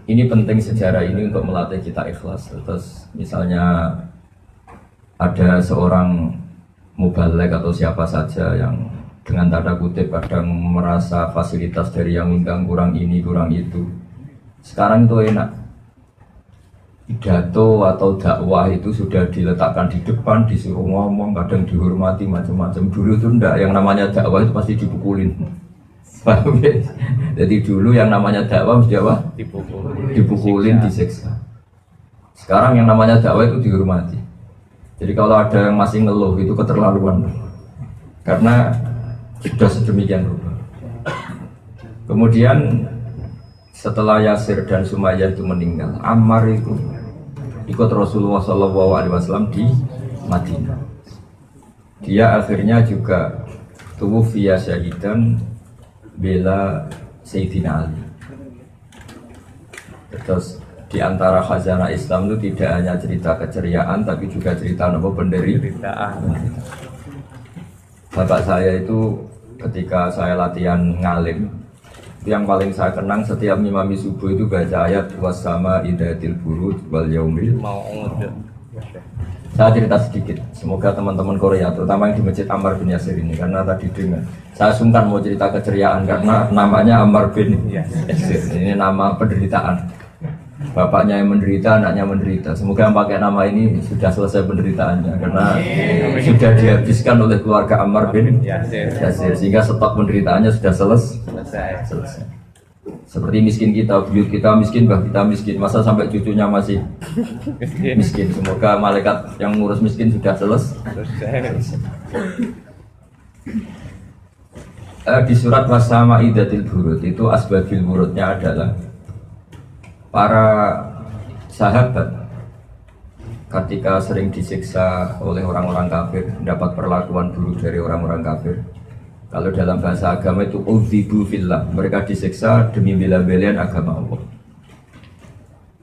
ini penting sejarah ini untuk melatih kita ikhlas. Terus misalnya ada seorang mubalek atau siapa saja yang dengan tanda kutip kadang merasa fasilitas dari yang undang kurang ini kurang itu. Sekarang itu enak, pidato atau dakwah itu sudah diletakkan di depan, disuruh ngomong, kadang dihormati macam-macam. Dulu itu enggak, yang namanya dakwah itu pasti dipukulin. Jadi dulu yang namanya dakwah mesti apa? Dipukulin, disiksa. Sekarang yang namanya dakwah itu dihormati. Jadi kalau ada yang masih ngeluh itu keterlaluan, karena sudah sedemikian rupa. Kemudian setelah Yasir dan Sumayyah itu meninggal, Ammar itu ikut Rasulullah SAW di Madinah. Dia akhirnya juga tuwfiya syahidan bela Sayyidina Ali. Terus di antara khazanah Islam itu tidak hanya cerita keceriaan, tapi juga cerita penderitaan. Bapak saya itu ketika saya latihan ngalim, yang paling saya kenang setiap ngimami subuh itu baca ayat wasama idatil burud wal yaumil. Saya cerita sedikit, semoga teman-teman Korea, terutama yang di Masjid Ammar bin Yasir ini, karena tadi dengar, saya sungkan mau cerita keceriaan karena namanya Ammar bin Yasir, ini nama penderitaan. Bapaknya yang menderita, anaknya menderita. Semoga yang pakai nama ini sudah selesai penderitaannya, karena sudah dihabiskan oleh keluarga Ammar bin Yasir, sehingga stok penderitaannya sudah selesai. Seperti miskin kita, buyut kita miskin, bah kita miskin, masa sampai cucunya masih miskin. Semoga malaikat yang ngurus miskin sudah selesai. Di surat Wasama Idatil Burud itu asbabil burudnya adalah para sahabat ketika sering disiksa oleh orang-orang kafir, dapat perlakuan buruk dari orang-orang kafir. Kalau dalam bahasa agama itu udzibu fillah, mereka disiksa demi bela-belain agama Allah.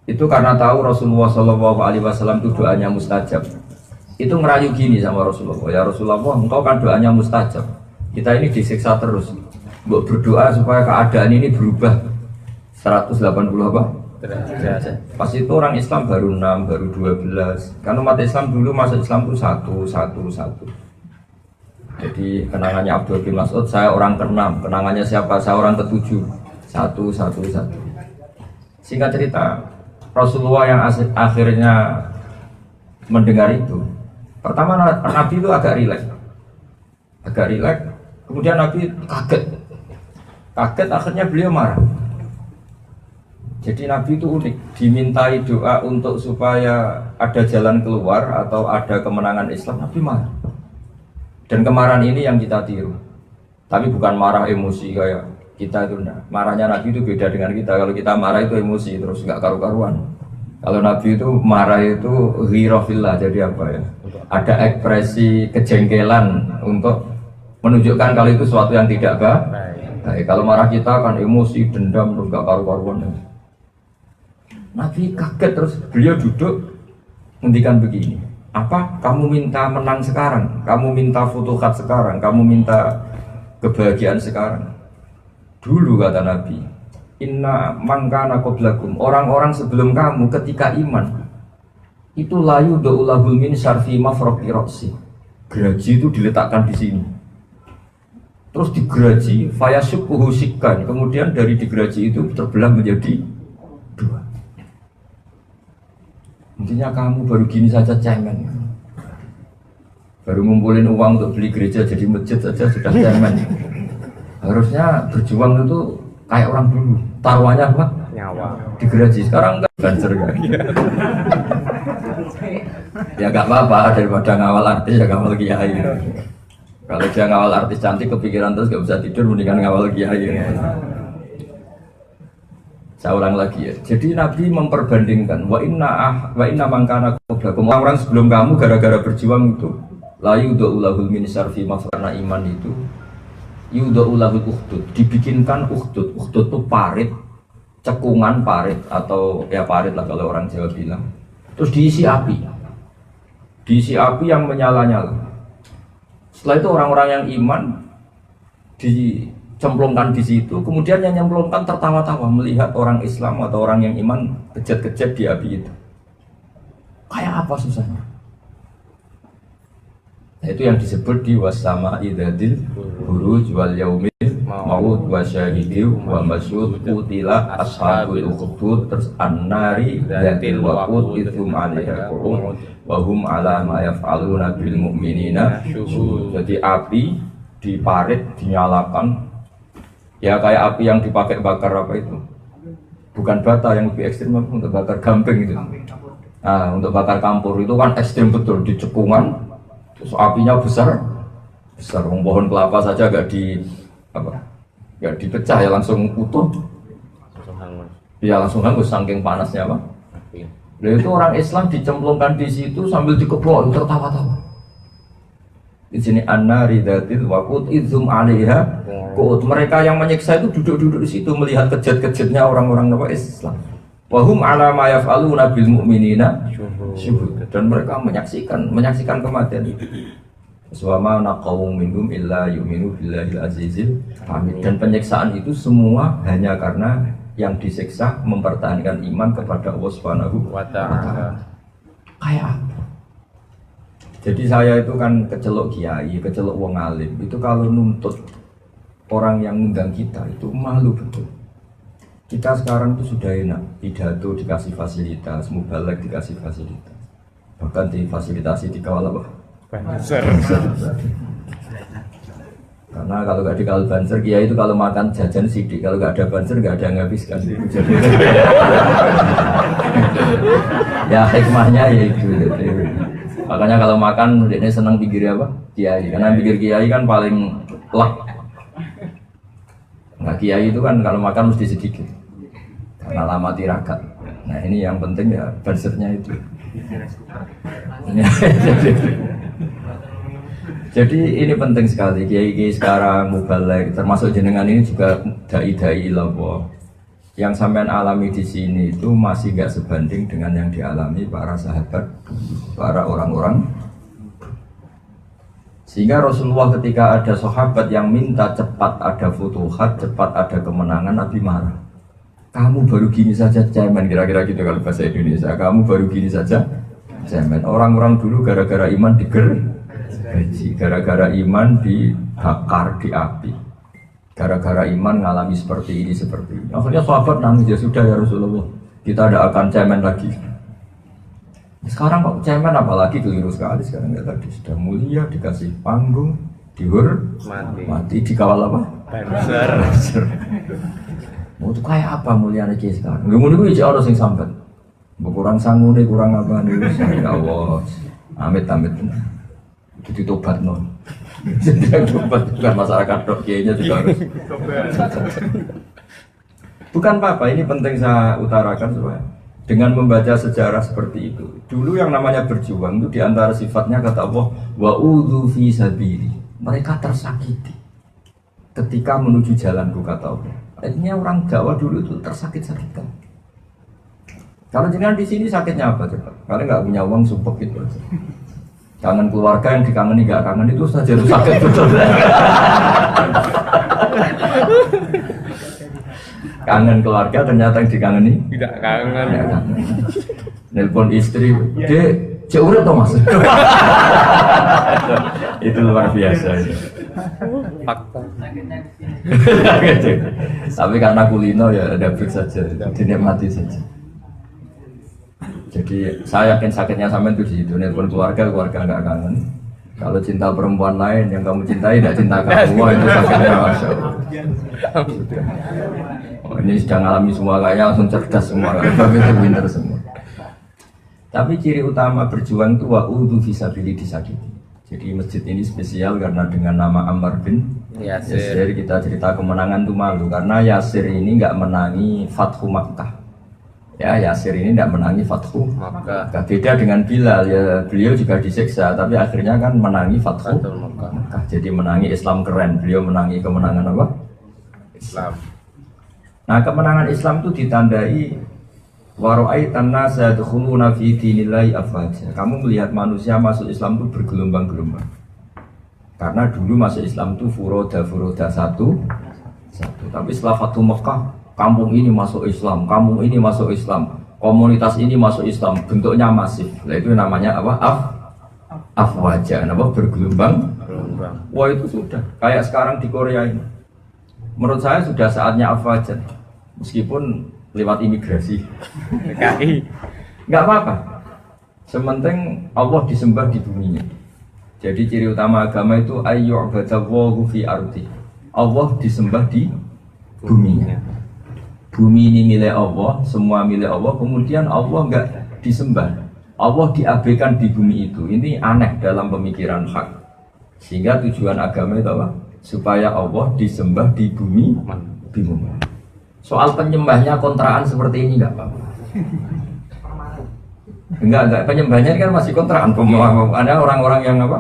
Itu karena tahu Rasulullah SAW itu doanya mustajab. Itu ngerayu gini sama Rasulullah, ya Rasulullah, engkau kan doanya mustajab, kita ini disiksa terus, mbok berdoa supaya keadaan ini berubah 180 apa? Derajat. Pas itu orang Islam baru 6, baru 12. Karena umat Islam dulu masuk Islam itu satu. Jadi kenangannya Abdul bin Mas'ud, saya orang ke-6. Kenangannya siapa? Saya orang ke-7. Satu. Singkat cerita, Rasulullah yang akhirnya mendengar itu, pertama Nabi itu agak rileks. Kemudian Nabi kaget, akhirnya beliau marah. Jadi Nabi itu unik, dimintai doa untuk supaya ada jalan keluar atau ada kemenangan Islam, Nabi marah. Dan kemarahan ini yang kita tiru. Tapi bukan marah emosi kayak kita itu enggak. Marahnya Nabi itu beda dengan kita. Kalau kita marah itu emosi terus nggak karu-karuan. Kalau Nabi itu marah itu ghirafillah, jadi apa ya? Ada ekspresi kejengkelan untuk menunjukkan kalau itu sesuatu yang tidak baik. Kalau marah kita kan emosi, dendam, terus nggak karu-karuan. Nabi kaget, terus beliau duduk ngendikan begini, apa kamu minta menang sekarang, kamu minta futuhat sekarang, kamu minta kebahagiaan sekarang? Dulu kata Nabi, inna mangkana qablakum, orang-orang sebelum kamu ketika iman itu layu do'ulahul min syarfi mafroqi roksi, geraji itu diletakkan di sini, terus digeraji fayasukuhu sikkan, kemudian dari digeraji itu terbelah menjadi 2. Intinya kamu baru gini saja cemen, baru ngumpulin uang untuk beli gereja jadi masjid saja sudah cemen. Harusnya berjuang itu kayak orang dulu, taruhannya apa? Nyawa. Digeraji, sekarang enggak bancer kan? Ya gak apa-apa, daripada ngawal artis ya ngawal kiai. Kalau dia ngawal artis cantik kepikiran terus gak bisa tidur, mendingan ngawal kiai. Saya ulang lagi ya. Jadi Nabi memperbandingkan wa inna mangkana qablakum, orang sebelum kamu gara-gara berjuang itu la yudulahul min syarfi mafrana iman itu yudulahul ukhdud, dibikinkan ukhdud itu parit, cekungan parit atau ya parit lah kalau orang Jawa bilang. Terus diisi api yang menyala-nyala. Setelah itu orang-orang yang iman dicemplungkan di situ, kemudian yang nyemplungkan tertawa-tawa melihat orang Islam atau orang yang iman kejat-kejat di api itu. Kayak apa susahnya? Nah, itu yang disebut di wasama idadil buruj wal yaumil maut wa syahidiu wa masyud utila ashabul ukhdud terus annari dzatil waqud itsum alaiha qurun wa hum ala ma yaf'aluna bil mu'minina. Jadi api diparit, dinyalakan ya kayak api yang dipakai bakar apa itu, bukan bata yang lebih ekstrim, untuk bakar gamping itu. Nah, untuk bakar kampur itu kan ekstrim betul, di cekungan terus apinya besar pohon kelapa saja gak dipecah ya langsung utuh ya langsung hangus saking panasnya apa. Nah, itu orang Islam dicemplungkan di situ sambil dikeplok tertawa-tawa. Di sini annari dzatil waqud idzum 'alaiha qud. Mereka yang menyiksa itu duduk-duduk di situ melihat kejat-kejatnya orang-orang Islam. Wa hum 'ala ma yaf'aluna bil mu'minina syuhud. Dan mereka menyaksikan kematian itu. Suama naqawum minhum illa yu'minu billahil azizil hamid. Dan penyiksaan itu semua hanya karena yang disiksa mempertahankan iman kepada Allah Subhanahu wa ta'ala. Kayak apa? Jadi saya itu kan kecelok kiai, kecelok wong alim. Itu kalau nuntut orang yang ngundang kita itu malu betul. Kita sekarang itu sudah enak, pidato dikasih fasilitas, mubalek dikasih fasilitas. Bahkan difasilitasi dikawal apa? Banser. Karena kalau nggak dikawal banser, kiai itu kalau makan jajan sidik, kalau nggak ada banser nggak ada yang habiskan. Ya hikmahnya ya itu. Makanya kalau makan dia senang pikir apa? Kiai. Karena pikir kiai kan paling lek. Nah kiai itu kan kalau makan mesti sedikit. Karena lama tirakat. Nah ini yang penting ya bansernya itu. Jadi ini penting sekali. Kiai-kiai sekarang mubalek termasuk jenengan ini juga dai-dai ilallah. Yang sampean alami di sini itu masih nggak sebanding dengan yang dialami para sahabat, para orang-orang. Sehingga Rasulullah ketika ada sahabat yang minta cepat ada futuhat, cepat ada kemenangan, Nabi marah. Kamu baru gini saja cemen, kira-kira gitu kalau bahasa Indonesia. Kamu baru gini saja cemen. Orang-orang dulu gara-gara iman digergaji, gara-gara iman dibakar di api. Gara-gara iman ngalami seperti ini. Akhirnya sahabat nangis, ya sudah ya Rasulullah, kita tidak akan cemen lagi. Sekarang kok cemen apalagi keliru sekali sekarang ya tadi sudah mulia dikasih panggung, mati dikawal apa? Banser. Mau itu kayak apa mulianya kiai sekarang? Ngomong itu aja orang sing sambat. Kurang sangune, kurang apa nih? Ya Allah, amit-amit. Itu tobat non. Jadi tobat bukan masyarakat dok, kiainya juga harus. Bukan apa-apa, ini penting saya utarakan supaya dengan membaca sejarah seperti itu. Dulu yang namanya berjuang itu diantara sifatnya kata Allah wa'udhu fi sabili. Mereka tersakiti ketika menuju jalanku kata Allah. Artinya orang Jawa dulu itu tersakit-sakitkan. Kalau jenengan di sini sakitnya apa coba? Kalian nggak punya uang sumpah gitu aja. Kangen keluarga yang dikangeni nggak kangen itu saja itu sakit betul. Kangen keluarga ternyata yang dikangeni tidak kangen. Nelpon istri, Dek, urip toh Mas. Itu luar biasa itu. Fakta. Tapi karena kulino ya ada break saja, dinikmati saja. Jadi saya yakin sakitnya sampai itu di situ. Nelpon keluarga nggak kangen. Kalau cinta perempuan lain yang kamu cintai tidak cinta kamu, wah itu sakitnya masya Allah. Oh, ini sedang alami semua kayaknya langsung cerdas semua, tapi itu pintar semua. Tapi ciri utama berjuang itu wa'udhu fisabilillah disakiti. Jadi masjid ini spesial karena dengan nama Ammar bin Yasir kita cerita kemenangan itu malu karena Yasir ini nggak menangi Fathu Makkah. Ya Yasir ini tidak menangi Fathu Makkah. Beda dengan Bilal ya, beliau juga disiksa tapi akhirnya kan menangi Fathu Makkah. Jadi menangi Islam keren. Beliau menangi kemenangan apa? Islam. Nah kemenangan Islam itu ditandai waro'aitan nasa yadkhuluna fi dinillahi afwaja. Kamu melihat manusia masuk Islam itu bergelombang-gelombang. Karena dulu masuk Islam itu furoda satu satu. Tapi setelah Fatu Mekah, kampung ini masuk Islam, kampung ini masuk Islam, komunitas ini masuk Islam, bentuknya masif. Nah, itu namanya apa? Afwaja, apa bergelombang. Wah itu sudah kayak sekarang di Korea ini. Menurut saya sudah saatnya afwaja, meskipun lewat imigrasi. PKI. Nggak apa-apa. Sementing Allah disembah di buminya. Jadi ciri utama agama itu ayyu'badallahu fi ardi. Allah disembah di buminya. Bumi ini milik Allah, semua milik Allah. Kemudian Allah nggak disembah. Allah diabaikan di bumi itu. Ini aneh dalam pemikiran hak. Sehingga tujuan agama itu apa? Supaya Allah disembah di bumi. Soal penyembahnya kontraan seperti ini nggak apa-apa. Enggak, penyembahnya kan masih kontraan. Ada orang-orang yang apa?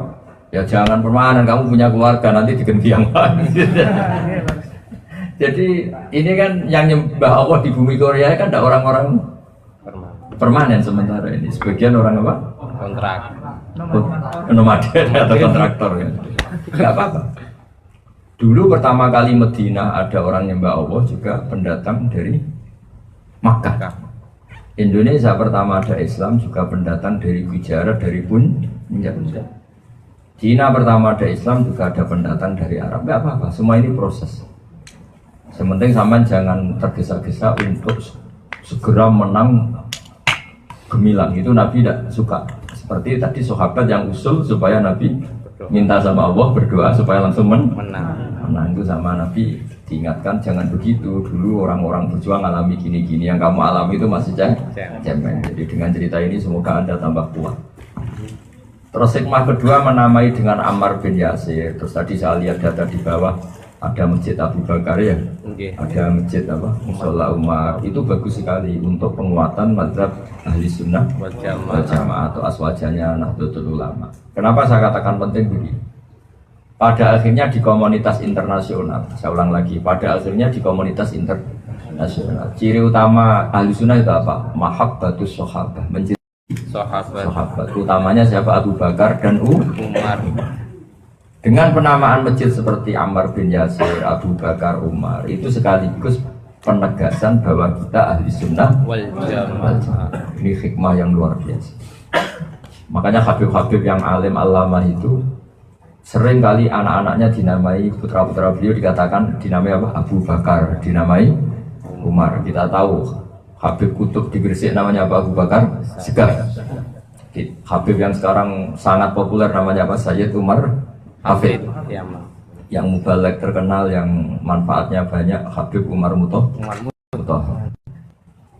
Ya jangan permanen, kamu punya keluarga nanti diganti yang lain. Jadi ini kan yang nyembah Allah di bumi Korea kan ada orang-orang permanen sementara ini. Sebagian orang apa? Kontrak. Nomaden atau kontraktor ya. Enggak apa-apa. Dulu pertama kali Medina ada orang nyembah Allah juga pendatang dari Makkah. Indonesia pertama ada Islam juga pendatang dari Gujarat, dari Punjab. Cina pertama ada Islam juga ada pendatang dari Arab. Enggak apa-apa, semua ini proses. Sementing sampean jangan tergesa-gesa untuk segera menang gemilang. Itu Nabi tidak suka. Seperti tadi sahabat yang usul supaya Nabi minta sama Allah berdoa supaya langsung menang. Itu sama Nabi diingatkan jangan begitu. Dulu orang-orang berjuang alami gini-gini, yang kamu alami itu masih cemen. Jadi dengan cerita ini semoga Anda tambah kuat. Terus hikmah kedua menamai dengan Ammar bin Yasir. Terus tadi saya lihat data di bawah ada masjid Abu Bakar ya, ada masjid apa Musola Umar. Itu bagus sekali untuk penguatan mazhab ahli sunnah wal jamaah atau aswajanya Nahdlatul Ulama. Kenapa saya katakan penting begini? Pada akhirnya di komunitas internasional, saya ulang lagi, pada akhirnya di komunitas internasional, ciri utama ahli sunnah itu apa? Mahabbatus sahabah, mencintai sahabat. Utamanya siapa? Abu Bakar dan Umar. Dengan penamaan masjid seperti Ammar bin Yasir, Abu Bakar, Umar, itu sekaligus penegasan bahwa kita ahli sunnah wal jamaah. Ini hikmah yang luar biasa. Makanya Habib-Habib yang alim alama itu sering kali anak-anaknya dinamai, putra-putra beliau dikatakan dinamai apa? Abu Bakar, dinamai Umar. Kita tahu Habib Kutub di Gresik namanya apa? Abu Bakar Segar. Habib yang sekarang sangat populer namanya apa? Sayyid Umar Hafid. Yang mubalek terkenal, yang manfaatnya banyak, Habib Umar Mutahhar.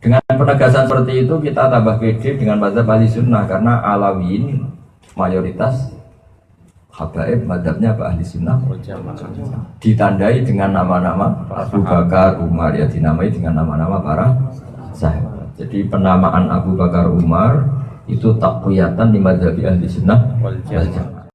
Dengan penegasan seperti itu kita tambah pede dengan mazhab ahli sunnah, karena Alawiyin mayoritas habaib mazhabnya ahli sunnah ditandai dengan nama-nama Abu Bakar, Umar, ya dinamai dengan nama-nama para sahabat. Jadi penamaan Abu Bakar, Umar itu takwiyatan di mazhab ahli sunnah wal jamaah.